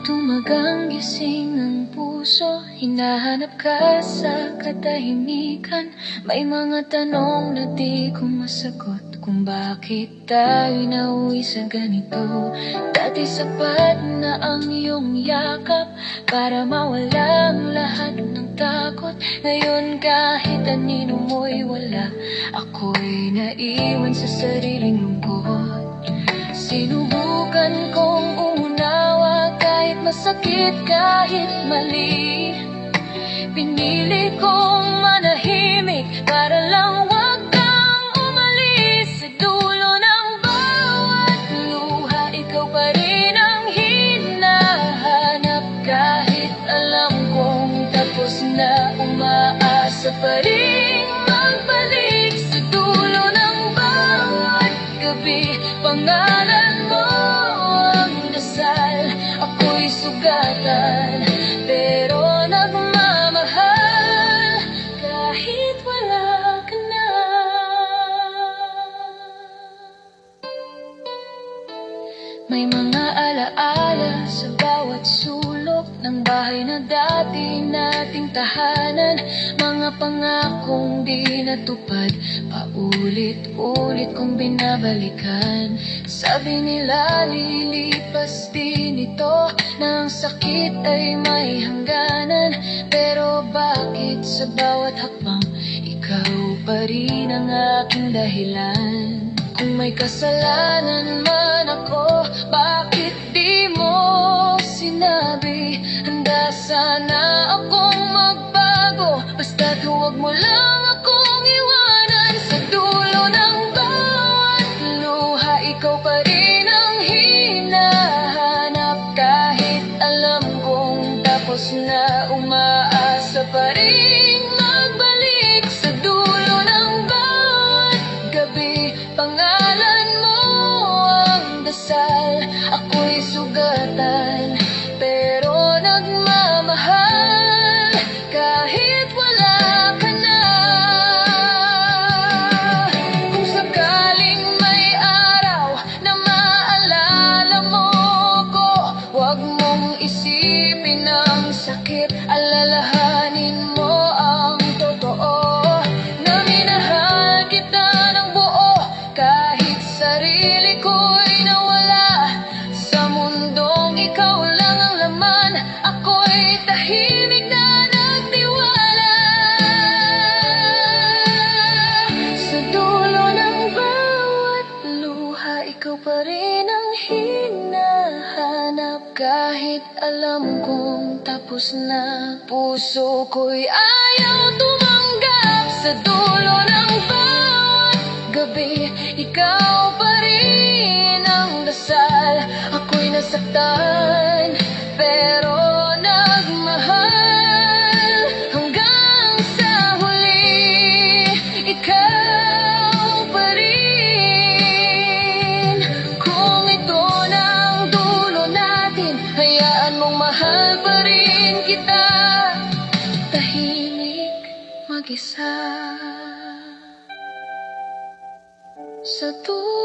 Tumagang gising ang puso, hinahanap ka sa katahimikan. May mga tanong na di ko masagot, kung bakit tayo nauwi sa ganito. Dati sapat na ang iyong yakap para mawala ang lahat ng takot. Ngayon kahit anino mo'y wala, ako'y naiwan sa sariling lungkot. Sinubukan kong umunawa kahit masakit, kahit mali. Pinili kong manahimik para lang wag kang umalis. Sa dulo ng bawat luha, ikaw pa rin ang hinahanap. Kahit alam kong tapos na, umaasa pa rin magbalik. Sa dulo ng bawat gabi, pangalan mo ang dasal. Ako'y sugatan, pero nagmamahal kahit wala ka na. May mga alaala sa bawat sulok ng bahay na dati nating tahanan. Mga pangakong di natupad, paulit-ulit kong binabalikan. Sabi nila lilipas din ito, na ang sakit ay may hangganan. Pero bakit sa bawat hakbang, ikaw pa rin ang aking dahilan? Kung may kasalanan man ako, bakit di mo sinabi? Handa sana akong magbago, basta't huwag mo lang akong iwanan. Sa dulo ng bawat luha, ikaw pa rin ang hinahanap. Kahit alam kong tapos na, umaasa pa rin magbalik. Sa dulo ng bawat gabi, pangalan mo ang dasal. Ako'y sugatan, pero nagmamahal kahit wala ka na. Kung sakaling may araw na maalala mo ko, huwag mong isipin ang sakit. Alalahanin mo ang totoo, na minahal kita ng buo. Kahit sarili ko'y nawala, sa mundong ikaw lang ang laman. Ako'y tahimik na nagtiwala. Sa dulo ng bawat luha, ikaw pa rin ang hinahanap. Kahit alam kong tapos na, puso ko'y ayaw tumanggap. Sa dulo ng bawat gabi, ikaw pa rin ang dasal. Ako'y nasaktan, pero nagmahal hanggang sa huli. Ikaw pa rin. Kung ito na ang dulo natin, hayaan mong mahal pa rin kita. Tahimik mag-isa sa dulo